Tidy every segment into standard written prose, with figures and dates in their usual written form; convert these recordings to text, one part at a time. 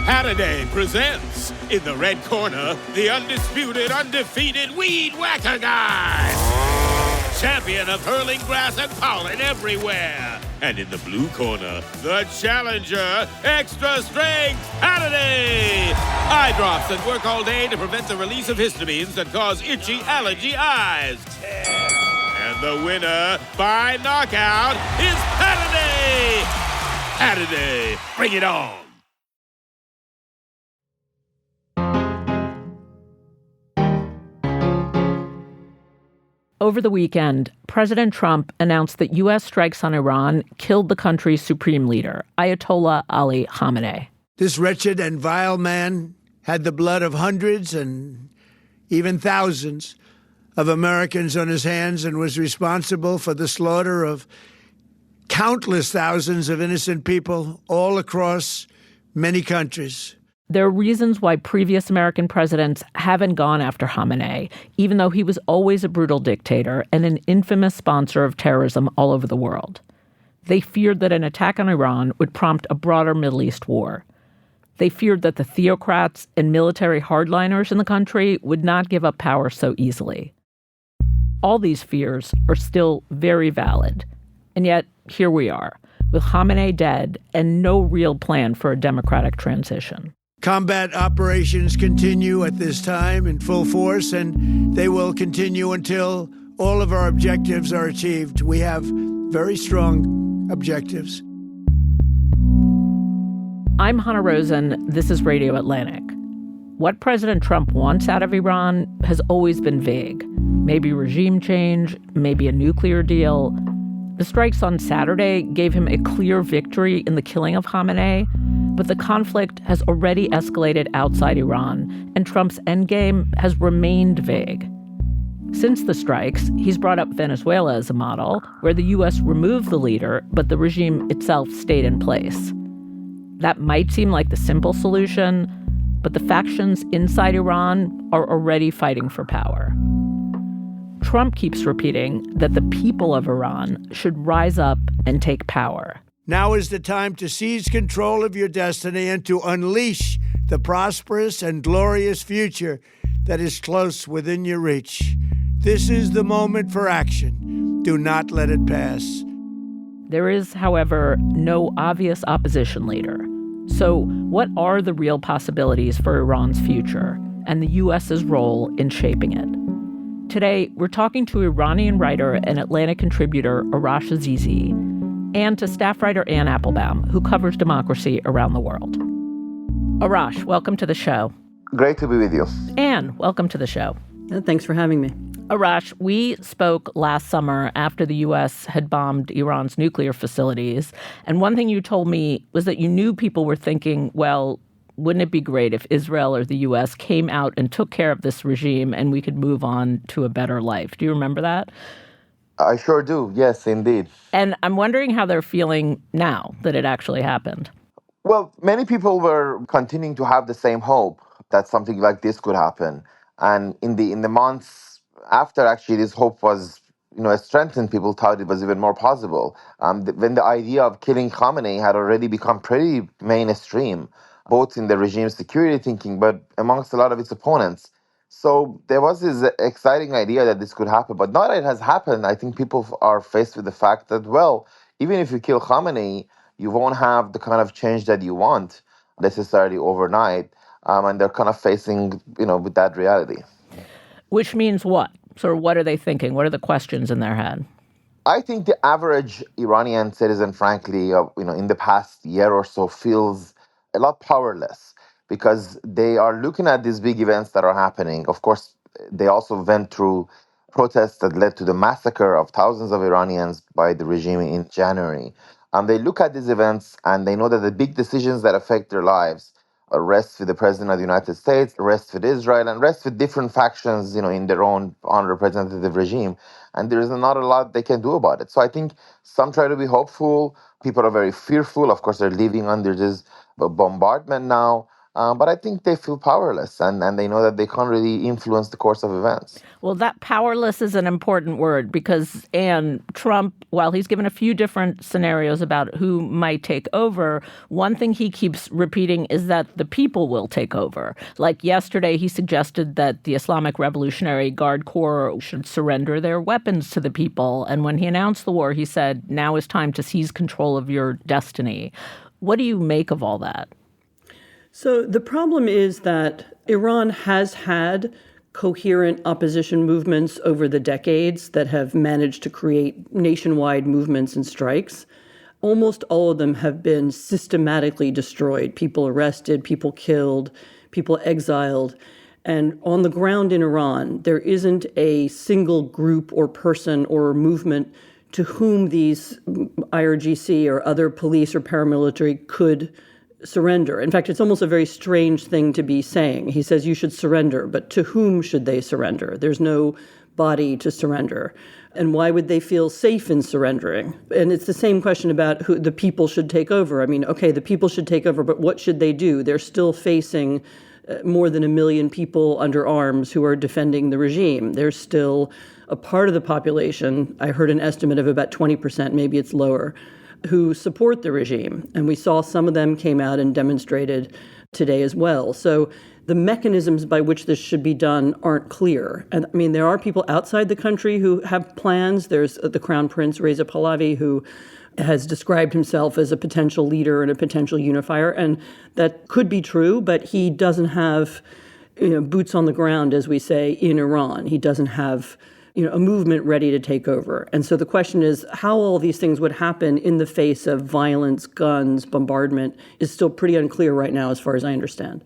Hannity presents, in the red corner, the undisputed, undefeated weed whacker guy. Champion of hurling grass and pollen everywhere. And in the blue corner, the challenger, extra strength Hannity. Eye drops that work all day to prevent the release of histamines that cause itchy allergy eyes. And the winner by knockout is Hannity. Hannity, bring it on. Over the weekend, President Trump announced that U.S. strikes on Iran killed the country's supreme leader, Ayatollah Ali Khamenei. This wretched and vile man had the blood of hundreds and even thousands of Americans on his hands and was responsible for the slaughter of countless thousands of innocent people all across many countries. There are reasons why previous American presidents haven't gone after Khamenei, even though he was always a brutal dictator and an infamous sponsor of terrorism all over the world. They feared that an attack on Iran would prompt a broader Middle East war. They feared that the theocrats and military hardliners in the country would not give up power so easily. All these fears are still very valid. And yet, here we are, with Khamenei dead and no real plan for a democratic transition. Combat operations continue at this time in full force, and they will continue until all of our objectives are achieved. We have very strong objectives. I'm Hannah Rosen. This is Radio Atlantic. What President Trump wants out of Iran has always been vague. Maybe regime change, maybe a nuclear deal. The strikes on Saturday gave him a clear victory in the killing of Khamenei, but the conflict has already escalated outside Iran, and Trump's endgame has remained vague. Since the strikes, he's brought up Venezuela as a model, where the U.S. removed the leader, but the regime itself stayed in place. That might seem like the simple solution, but the factions inside Iran are already fighting for power. Trump keeps repeating that the people of Iran should rise up and take power. Now is the time to seize control of your destiny and to unleash the prosperous and glorious future that is close within your reach. This is the moment for action. Do not let it pass. There is, however, no obvious opposition leader. So what are the real possibilities for Iran's future and the U.S.'s role in shaping it? Today, we're talking to Iranian writer and Atlantic contributor Arash Azizi, and to staff writer Anne Applebaum, who covers democracy around the world. Arash, welcome to the show. Great to be with you. Anne, welcome to the show. Thanks for having me. Arash, we spoke last summer after the U.S. had bombed Iran's nuclear facilities, and one thing you told me was that you knew people were thinking, well, wouldn't it be great if Israel or the U.S. came out and took care of this regime and we could move on to a better life? Do you remember that? I sure do. Yes, indeed. And I'm wondering how they're feeling now that it actually happened. Well, many people were continuing to have the same hope that something like this could happen. And in the months after, actually, this hope was, strengthened. People thought it was even more possible. When the idea of killing Khamenei had already become pretty mainstream, both in the regime's security thinking, but amongst a lot of its opponents. So there was this exciting idea that this could happen. But now that it has happened, I think people are faced with the fact that, well, even if you kill Khamenei, you won't have the kind of change that you want necessarily overnight. And they're kind of facing, with that reality. Which means what? So what are they thinking? What are the questions in their head? I think the average Iranian citizen, frankly, in the past year or so feels a lot powerless, because they are looking at these big events that are happening. Of course, they also went through protests that led to the massacre of thousands of Iranians by the regime in January. They look at these events and they know that the big decisions that affect their lives rest with the President of the United States, rest with Israel, and rest with different factions, in their own unrepresentative regime. And there is not a lot they can do about it. So I think some try to be hopeful. People are very fearful. Of course, they're living under this bombardment now. But I think they feel powerless and they know that they can't really influence the course of events. Well, that powerless is an important word because, Anne, Trump, while he's given a few different scenarios about who might take over, one thing he keeps repeating is that the people will take over. Like yesterday, he suggested that the Islamic Revolutionary Guard Corps should surrender their weapons to the people. And when he announced the war, he said, now is time to seize control of your destiny. What do you make of all that? So the problem is that Iran has had coherent opposition movements over the decades that have managed to create nationwide movements and strikes. Almost all of them have been systematically destroyed. People arrested, people killed, people exiled. And on the ground in Iran, there isn't a single group or person or movement to whom these IRGC or other police or paramilitary could surrender. In fact, it's almost a very strange thing to be saying. He says you should surrender, but to whom should they surrender? There's no body to surrender. And why would they feel safe in surrendering? And it's the same question about who the people should take over. I mean, okay, the people should take over, but what should they do? They're still facing more than 1 million people under arms who are defending the regime. There's still a part of the population, I heard an estimate of about 20%, maybe it's lower, who support the regime. And we saw some of them came out and demonstrated today as well. So the mechanisms by which this should be done aren't clear. And I mean, there are people outside the country who have plans. There's the Crown Prince, Reza Pahlavi, who has described himself as a potential leader and a potential unifier. And that could be true, but he doesn't have, boots on the ground, as we say, in Iran. He doesn't have a movement ready to take over. And so the question is how all these things would happen in the face of violence, guns, bombardment is still pretty unclear right now, as far as I understand.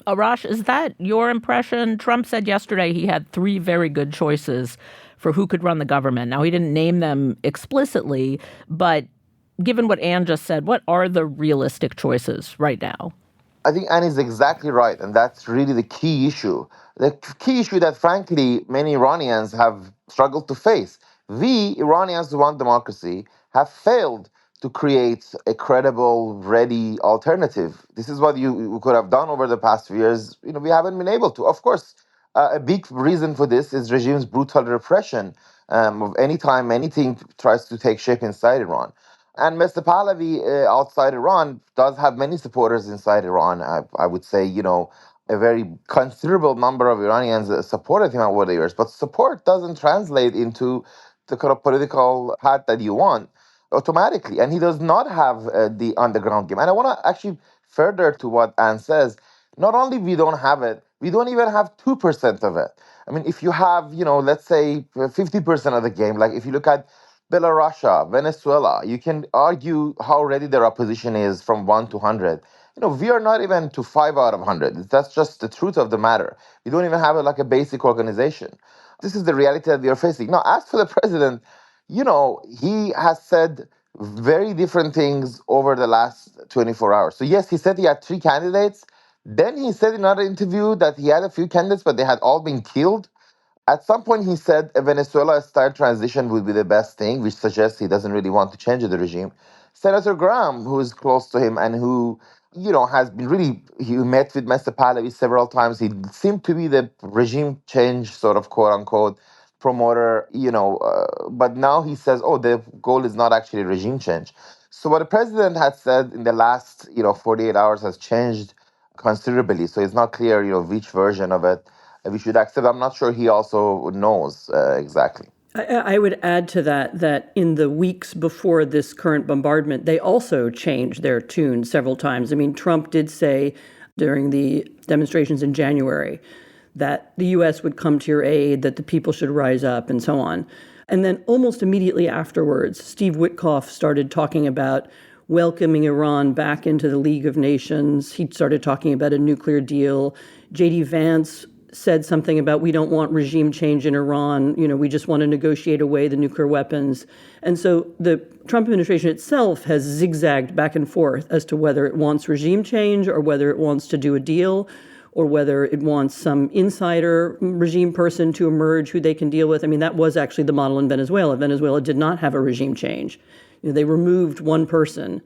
Arash, is that your impression? Trump said yesterday he had 3 very good choices for who could run the government. Now, he didn't name them explicitly, but given what Anne just said, what are the realistic choices right now? I think Anne is exactly right, and that's really the key issue. The key issue that, frankly, many Iranians have struggled to face. We, Iranians who want democracy, have failed to create a credible, ready alternative. This is what you could have done over the past few years. We haven't been able to. Of course, a big reason for this is regime's brutal repression of any time anything tries to take shape inside Iran. And Mr. Pahlavi outside Iran does have many supporters inside Iran. I would say, a very considerable number of Iranians supported him over the years. But support doesn't translate into the kind of political path that you want automatically. And he does not have the underground game. And I want to actually further to what Anne says. Not only we don't have it, we don't even have 2% of it. I mean, if you have, let's say 50% of the game, like if you look at Belarus, Venezuela, you can argue how ready their opposition is from 1 to 100. We are not even to 5 out of 100. That's just the truth of the matter. We don't even have a basic organization. This is the reality that we are facing. Now, as for the president, he has said very different things over the last 24 hours. So yes, he said he had 3 candidates. Then he said in another interview that he had a few candidates, but they had all been killed. At some point, he said a Venezuela-style transition would be the best thing, which suggests he doesn't really want to change the regime. Senator Graham, who is close to him and who, has been he met with Mr. Pahlavi several times. He seemed to be the regime change sort of quote-unquote promoter, but now he says, the goal is not actually regime change. So what the president had said in the last, 48 hours has changed considerably. So it's not clear, which version of it we should accept. I'm not sure he also knows exactly. I would add to that in the weeks before this current bombardment, they also changed their tune several times. I mean, Trump did say during the demonstrations in January that the U.S. would come to your aid, that the people should rise up, and so on. And then almost immediately afterwards, Steve Witkoff started talking about welcoming Iran back into the League of Nations. He started talking about a nuclear deal. J.D. Vance said something about we don't want regime change in Iran. We just want to negotiate away the nuclear weapons. And so the Trump administration itself has zigzagged back and forth as to whether it wants regime change or whether it wants to do a deal or whether it wants some insider regime person to emerge who they can deal with. I mean, that was actually the model in Venezuela. Venezuela did not have a regime change. They removed one person,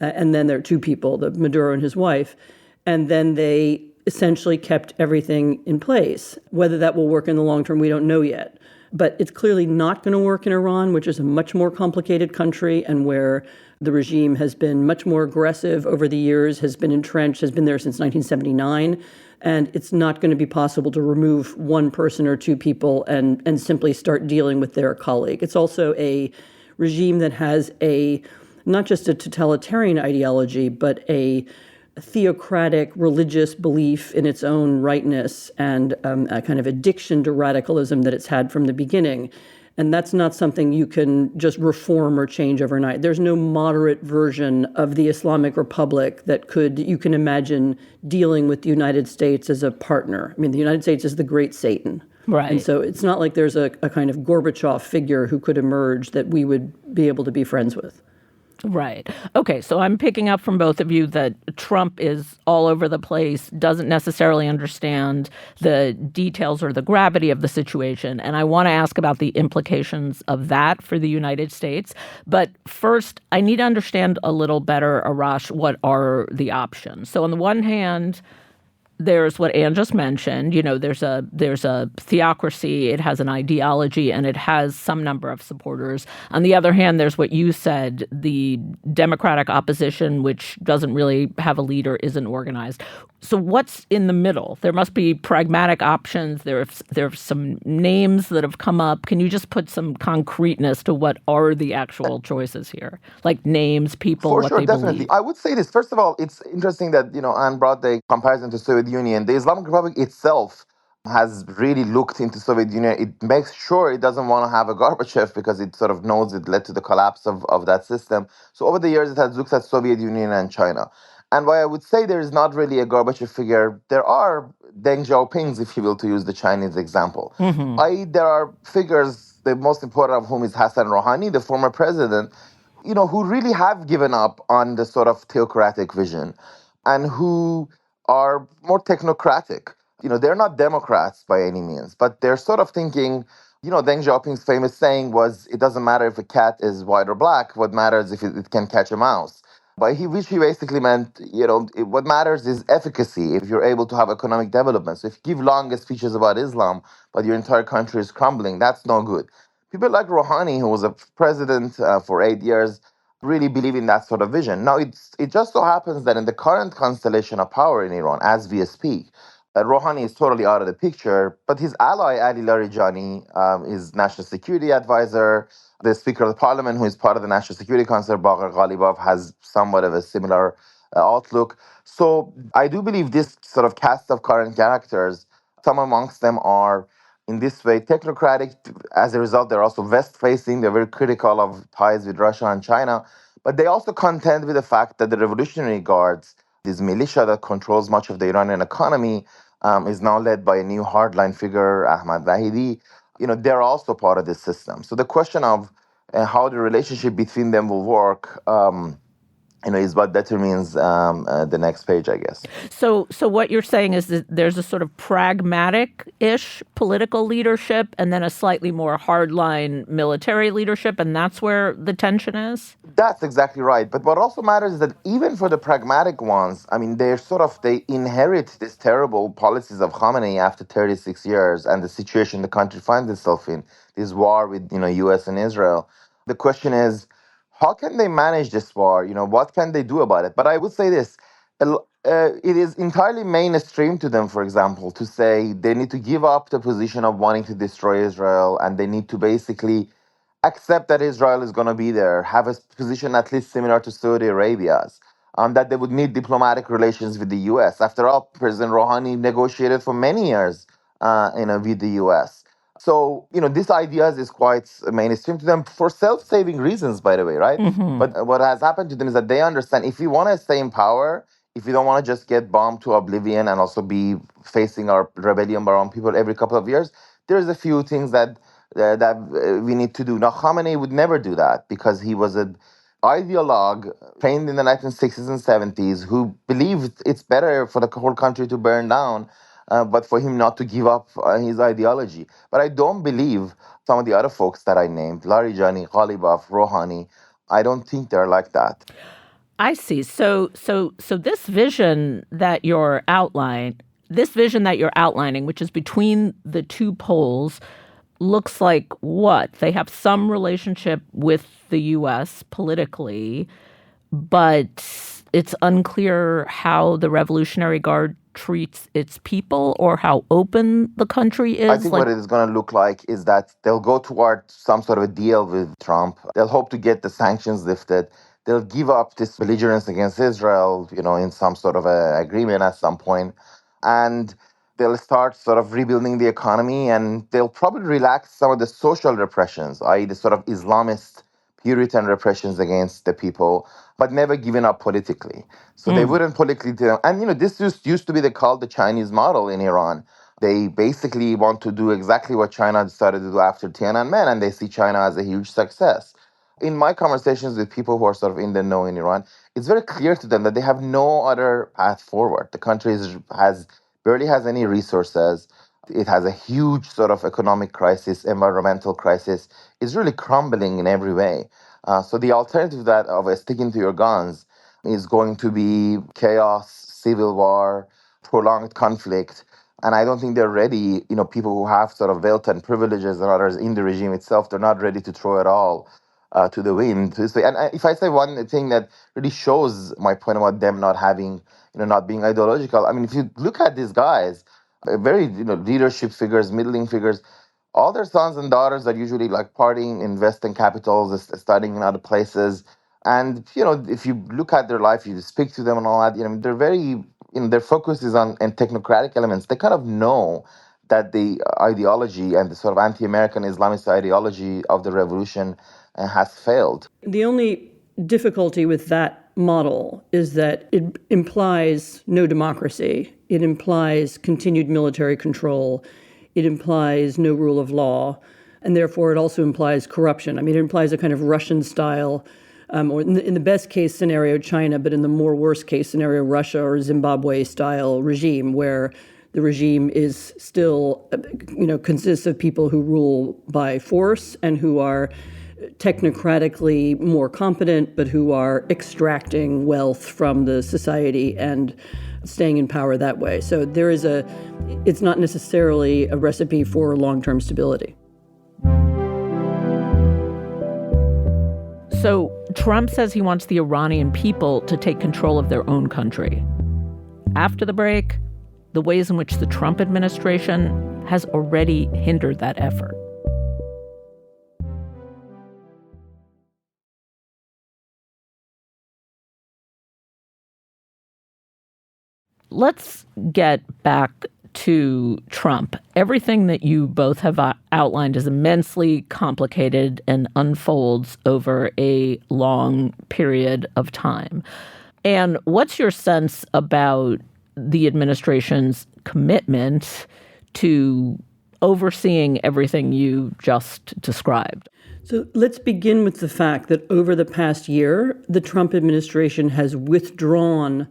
and then there are 2 people, the Maduro and his wife. and then they essentially kept everything in place. Whether that will work in the long term, we don't know yet. But it's clearly not going to work in Iran, which is a much more complicated country and where the regime has been much more aggressive over the years, has been entrenched, has been there since 1979. And it's not going to be possible to remove one person or two people and simply start dealing with their colleague. It's also a regime that has not just a totalitarian ideology, but a theocratic religious belief in its own rightness and a kind of addiction to radicalism that it's had from the beginning. And that's not something you can just reform or change overnight. There's no moderate version of the Islamic Republic that you can imagine dealing with the United States as a partner. I mean, the United States is the great Satan. Right. And so it's not like there's a kind of Gorbachev figure who could emerge that we would be able to be friends with. Right. Okay, so I'm picking up from both of you that Trump is all over the place, doesn't necessarily understand the details or the gravity of the situation. And I want to ask about the implications of that for the United States. But first, I need to understand a little better, Arash, what are the options? So on the one hand, there's what Anne just mentioned. You know, there's a theocracy, it has an ideology, and it has some number of supporters. On the other hand, there's what you said, the Democratic opposition, which doesn't really have a leader, isn't organized. So what's in the middle? There must be pragmatic options. There are some names that have come up. Can you just put some concreteness to what are the actual choices here? Like names, people, For what sure, they definitely. believe. I would say this. First of all, it's interesting that, Anne brought the comparison to Soviet Union. The Islamic Republic itself has really looked into Soviet Union. It makes sure it doesn't want to have a Gorbachev because it sort of knows it led to the collapse of that system. So over the years, it has looked at Soviet Union and China. And why I would say there is not really a Gorbachev figure, there are Deng Xiaopings, if you will, to use the Chinese example. There are figures, the most important of whom is Hassan Rouhani, the former president, who really have given up on the sort of theocratic vision and who are more technocratic. They're not Democrats by any means, but they're sort of thinking, Deng Xiaoping's famous saying was, it doesn't matter if a cat is white or black, what matters if it can catch a mouse. Which he basically meant, what matters is efficacy if you're able to have economic development. So if you give long speeches about Islam, but your entire country is crumbling, that's no good. People like Rouhani, who was a president for 8 years, really believe in that sort of vision. Now, it just so happens that in the current constellation of power in Iran, as we speak, Rouhani is totally out of the picture, but his ally, Ali Larijani, is national security advisor. The Speaker of the Parliament, who is part of the National Security Council, Bagher Ghalibaf, has somewhat of a similar outlook. So I do believe this sort of cast of current characters, some amongst them are in this way technocratic. As a result, they're also West-facing. They're very critical of ties with Russia and China. But they also contend with the fact that the Revolutionary Guards, this militia that controls much of the Iranian economy, is now led by a new hardline figure, Ahmad Vahidi. They're also part of this system. So the question of how the relationship between them will work, is what determines the next page, I guess. So what you're saying is that there's a sort of pragmatic-ish political leadership and then a slightly more hardline military leadership, and that's where the tension is? That's exactly right. But what also matters is that even for the pragmatic ones, I mean, they inherit these terrible policies of Khamenei after 36 years and the situation the country finds itself in, this war with, U.S. and Israel. The question is, how can they manage this war? What can they do about it? But I would say this, it is entirely mainstream to them, for example, to say they need to give up the position of wanting to destroy Israel and they need to basically accept that Israel is going to be there, have a position at least similar to Saudi Arabia's, that they would need diplomatic relations with the U.S. After all, President Rouhani negotiated for many years with the U.S. So, this idea is quite mainstream to them for self-saving reasons, by the way, right? But what has happened to them is that they understand if we want to stay in power, if we don't want to just get bombed to oblivion and also be facing our rebellion by our own people every couple of years, there's a few things that we need to do. Now, Khamenei would never do that because he was an ideologue trained in the 1960s and 70s who believed it's better for the whole country to burn down, but for him not to give up his ideology. But I don't believe some of the other folks that I named, Larijani, Ghalibaf, Rouhani, I don't think they're like that. I see. So this vision that you're outlining, which is between the two poles, looks like what? They have some relationship with the U.S. politically, but it's unclear how the Revolutionary Guard treats its people or how open the country is. I think what it is going to look like is that they'll go toward some sort of a deal with Trump. They'll hope to get the sanctions lifted. They'll give up this belligerence against Israel, in some sort of a agreement at some point. And they'll start sort of rebuilding the economy, and they'll probably relax some of the social repressions, i.e. the sort of Islamist Puritan repressions against the people, but never given up politically. So they wouldn't politically do. And, this used to be called the Chinese model in Iran. They basically want to do exactly what China started to do after Tiananmen, and they see China as a huge success. In my conversations with people who are sort of in the know in Iran, it's very clear to them that they have no other path forward. The country barely has any resources. It has a huge sort of economic crisis, environmental crisis. It's really crumbling in every way. So the alternative of sticking to your guns is going to be chaos, civil war, prolonged conflict. And I don't think they're ready, people who have sort of wealth and privileges and others in the regime itself, they're not ready to throw it all to the wind. And if I say one thing that really shows my point about them not having, not being ideological, I mean, if you look at these guys, very, leadership figures, middling figures, all their sons and daughters are usually partying, investing capitals, studying in other places. And, if you look at their life, you speak to them and all that, they're very, their focus is on technocratic elements. They kind of know that the ideology and the sort of anti-American Islamist ideology of the revolution has failed. The only difficulty with that model is that it implies no democracy. It implies continued military control. It implies no rule of law. And therefore, it also implies corruption. I mean, it implies a kind of Russian style, or in the best case scenario, China, but in the more worst case scenario, Russia or Zimbabwe style regime, where the regime is still, consists of people who rule by force and who are technocratically more competent, but who are extracting wealth from the society and staying in power that way. So it's not necessarily a recipe for long-term stability. So Trump says he wants the Iranian people to take control of their own country. After the break, the ways in which the Trump administration has already hindered that effort. Let's get back to Trump. Everything that you both have outlined is immensely complicated and unfolds over a long period of time. And what's your sense about the administration's commitment to overseeing everything you just described? So let's begin with the fact that over the past year, the Trump administration has withdrawn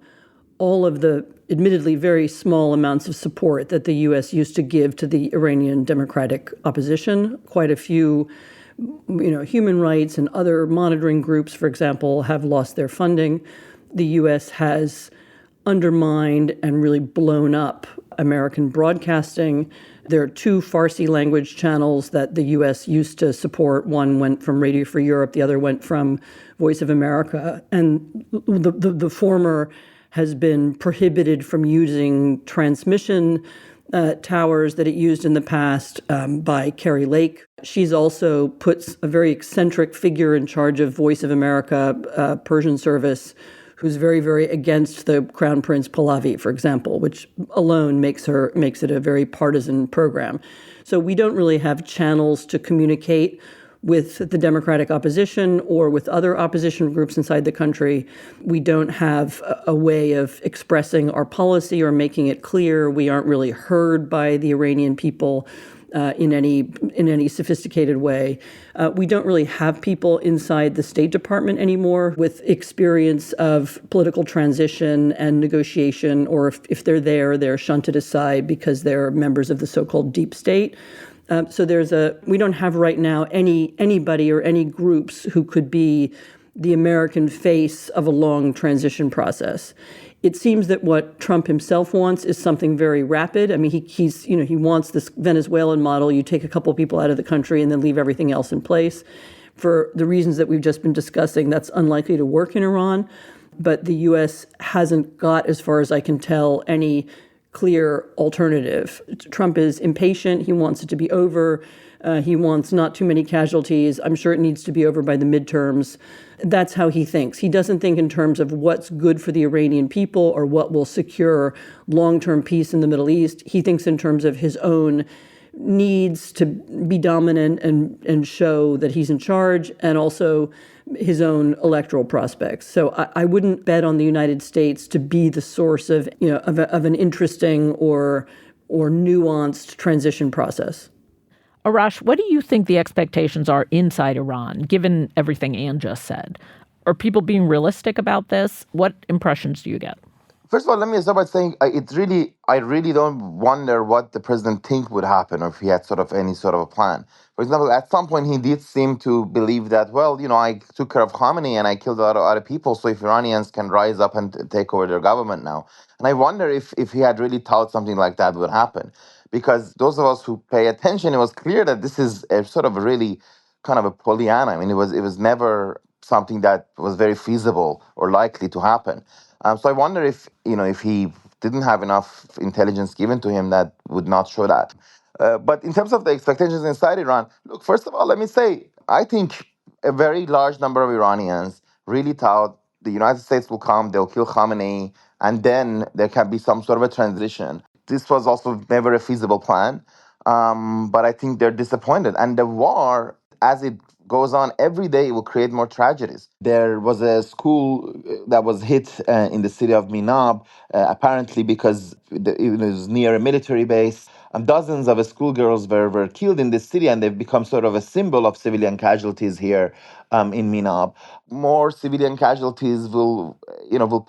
all of the admittedly very small amounts of support that the U.S. used to give to the Iranian democratic opposition. Quite a few, human rights and other monitoring groups, for example, have lost their funding. The U.S. has undermined and really blown up American broadcasting. There are two Farsi language channels that the U.S. used to support. One went from Radio Free Europe, the other went from Voice of America. And the former has been prohibited from using transmission towers that it used in the past by Kari Lake. She's also put a very eccentric figure in charge of Voice of America Persian service, who's very, very against the Crown Prince Pahlavi, for example, which alone makes it a very partisan program. So we don't really have channels to communicate with the Democratic opposition or with other opposition groups inside the country. We don't have a way of expressing our policy or making it clear. We aren't really heard by the Iranian people in any sophisticated way. We don't really have people inside the State Department anymore with experience of political transition and negotiation, or if they're there, they're shunted aside because they're members of the so-called deep state. So we don't have right now anybody or any groups who could be the American face of a long transition process. It seems that what Trump himself wants is something very rapid. I mean, he wants this Venezuelan model. You take a couple people out of the country and then leave everything else in place. For the reasons that we've just been discussing, that's unlikely to work in Iran. But the U.S. hasn't got, as far as I can tell, any clear alternative. Trump is impatient. He wants it to be over. He wants not too many casualties. I'm sure it needs to be over by the midterms. That's how he thinks. He doesn't think in terms of what's good for the Iranian people or what will secure long-term peace in the Middle East. He thinks in terms of his own needs to be dominant and show that he's in charge, and also his own electoral prospects. So I wouldn't bet on the United States to be the source of an interesting or nuanced transition process. Arash, what do you think the expectations are inside Iran, given everything Anne just said? Are people being realistic about this? What impressions do you get? First of all, let me start by saying I really don't wonder what the president think would happen or if he had sort of any sort of a plan. For example, at some point he did seem to believe that, well, I took care of Khamenei and I killed a lot of other people, so if Iranians can rise up and take over their government now. And I wonder if he had really thought something like that would happen. Because those of us who pay attention, it was clear that this is a sort of a really kind of a Pollyanna. I mean, it was never something that was very feasible or likely to happen. So I wonder if he didn't have enough intelligence given to him that would not show that. But in terms of the expectations inside Iran, look, first of all, let me say, I think a very large number of Iranians really thought the United States will come, they'll kill Khamenei, and then there can be some sort of a transition. This was also never a feasible plan, but I think they're disappointed. And the war, as it goes on every day, will create more tragedies. There was a school that was hit in the city of Minab, apparently because it was near a military base. Dozens of schoolgirls were killed in this city, and they've become sort of a symbol of civilian casualties here in Minab. More civilian casualties will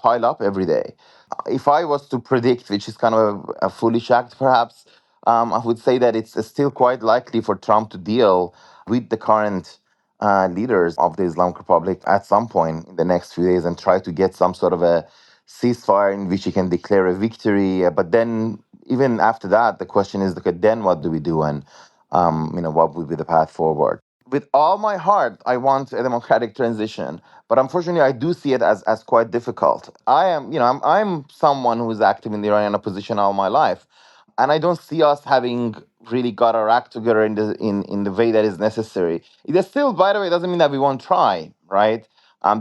pile up every day. If I was to predict, which is kind of a foolish act perhaps, I would say that it's still quite likely for Trump to deal with the current leaders of the Islamic Republic at some point in the next few days and try to get some sort of a ceasefire in which he can declare a victory. But then, even after that, the question is, okay, then what do we do, and what would be the path forward? With all my heart, I want a democratic transition, but unfortunately, I do see it as quite difficult. I'm someone who is active in the Iranian opposition all my life, and I don't see us having really got our act together in the way that is necessary. It is still, by the way, doesn't mean that we won't try, right?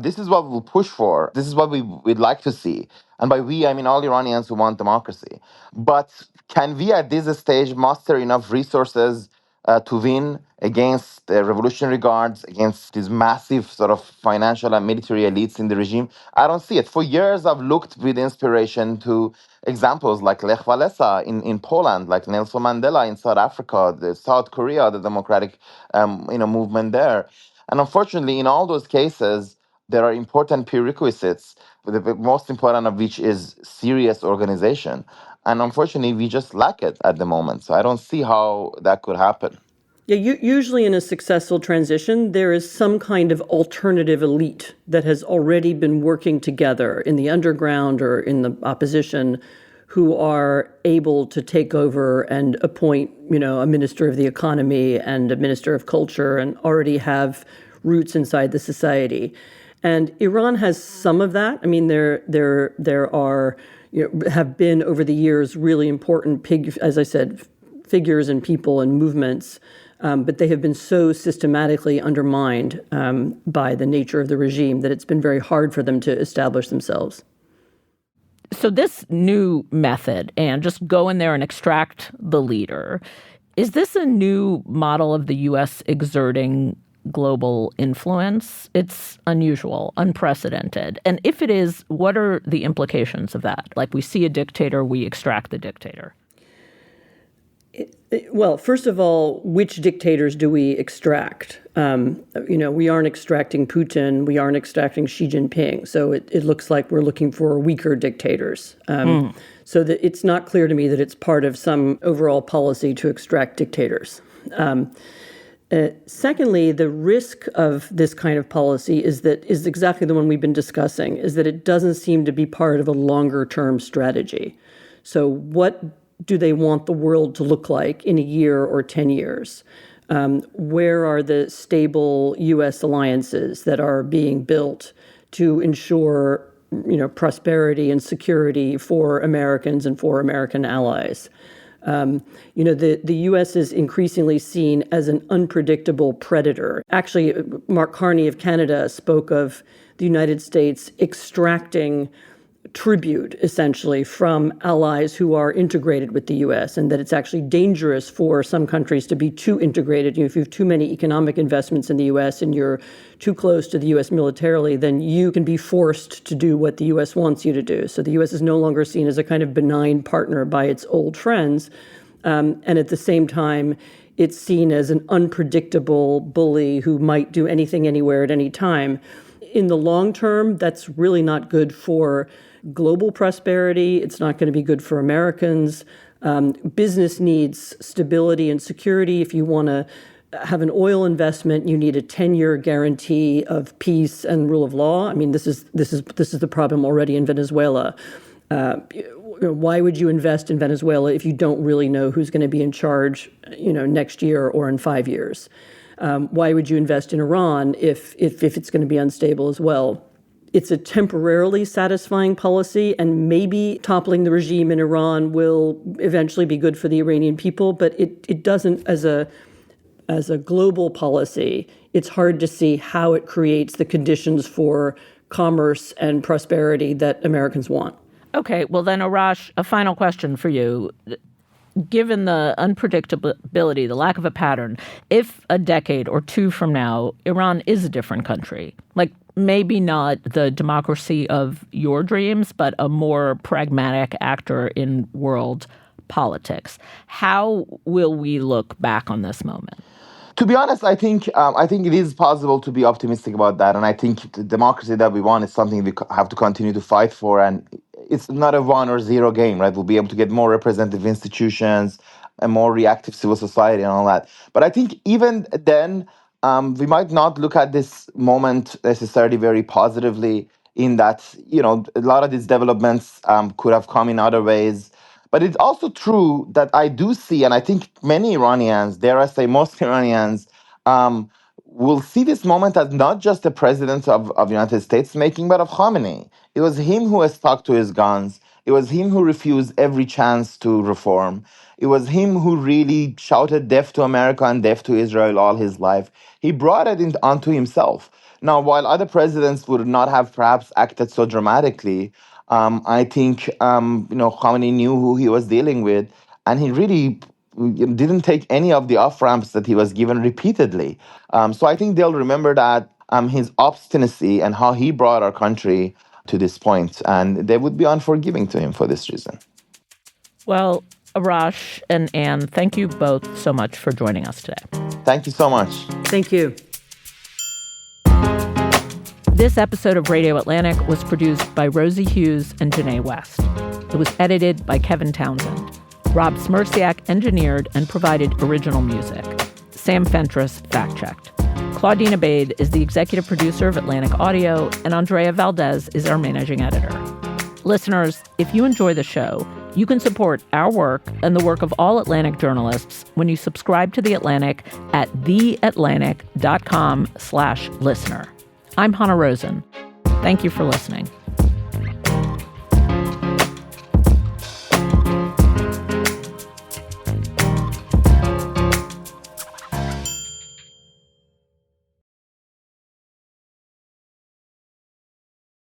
This is what we'll push for. This is what we'd like to see. And by we, I mean all Iranians who want democracy. But can we at this stage muster enough resources to win against the revolutionary guards, against these massive sort of financial and military elites in the regime? I don't see it. For years, I've looked with inspiration to examples like Lech Walesa in Poland, like Nelson Mandela in South Africa, the South Korea, the democratic movement there. And unfortunately, in all those cases, there are important prerequisites, the most important of which is serious organization. And unfortunately, we just lack it at the moment. So I don't see how that could happen. Yeah, usually in a successful transition, there is some kind of alternative elite that has already been working together in the underground or in the opposition, who are able to take over and appoint, a minister of the economy and a minister of culture, and already have roots inside the society. And Iran has some of that. I mean, there are have been over the years really important, as I said, figures and people and movements, but they have been so systematically undermined by the nature of the regime that it's been very hard for them to establish themselves. So this new method, and just go in there and extract the leader, is this a new model of the U.S. exerting global influence? It's unusual, unprecedented. And if it is, what are the implications of that? Like, we see a dictator, we extract the dictator. Well, first of all, which dictators do we extract? We aren't extracting Putin. We aren't extracting Xi Jinping. So it looks like we're looking for weaker dictators. So that it's not clear to me that it's part of some overall policy to extract dictators. Secondly, the risk of this kind of policy is exactly the one we've been discussing, is that it doesn't seem to be part of a longer-term strategy. So what do they want the world to look like in a year or 10 years? Where are the stable U.S. alliances that are being built to ensure, prosperity and security for Americans and for American allies? The U.S. is increasingly seen as an unpredictable predator. Actually, Mark Carney of Canada spoke of the United States extracting tribute, essentially, from allies who are integrated with the U.S., and that it's actually dangerous for some countries to be too integrated. If you have too many economic investments in the U.S. and you're too close to the U.S. militarily, then you can be forced to do what the U.S. wants you to do. So the U.S. is no longer seen as a kind of benign partner by its old friends. And at the same time, it's seen as an unpredictable bully who might do anything, anywhere, at any time. In the long term, that's really not good for global prosperity. It's not going to be good for Americans. Business needs stability and security. If you want to have an oil investment, you need a 10-year guarantee of peace and rule of law. I mean, this is the problem already in Venezuela. Why would you invest in Venezuela if you don't really know who's going to be in charge, next year or in 5 years? Why would you invest in Iran if it's going to be unstable as well? It's a temporarily satisfying policy, and maybe toppling the regime in Iran will eventually be good for the Iranian people, but it doesn't, as a global policy, it's hard to see how it creates the conditions for commerce and prosperity that Americans want. Okay, well then, Arash, a final question for you. Given the unpredictability, the lack of a pattern, if a decade or two from now, Iran is a different country, like maybe not the democracy of your dreams, but a more pragmatic actor in world politics, how will we look back on this moment? To be honest, I think it is possible to be optimistic about that. And I think the democracy that we want is something we have to continue to fight for. And it's not a 1 or 0 game, right? We'll be able to get more representative institutions, a more reactive civil society and all that. But I think even then, we might not look at this moment necessarily very positively, in that, a lot of these developments could have come in other ways. But it's also true that I do see, and I think many Iranians, dare I say most Iranians, will see this moment as not just the president of the United States making, but of Khamenei. It was him who has stuck to his guns. It was him who refused every chance to reform. It was him who really shouted death to America and death to Israel all his life. He brought it onto himself. Now, while other presidents would not have perhaps acted so dramatically, I think, Khamenei knew who he was dealing with, and he really didn't take any of the off-ramps that he was given repeatedly. So I think they'll remember that his obstinacy and how he brought our country to this point, and they would be unforgiving to him for this reason. Well, Arash and Anne, thank you both so much for joining us today. Thank you so much. Thank you. This episode of Radio Atlantic was produced by Rosie Hughes and Janae West. It was edited by Kevin Townsend. Rob Smirciak engineered and provided original music. Sam Fentress fact-checked. Claudine Abade is the executive producer of Atlantic Audio, and Andrea Valdez is our managing editor. Listeners, if you enjoy the show, you can support our work and the work of all Atlantic journalists when you subscribe to The Atlantic at theatlantic.com/listener. I'm Hannah Rosen. Thank you for listening.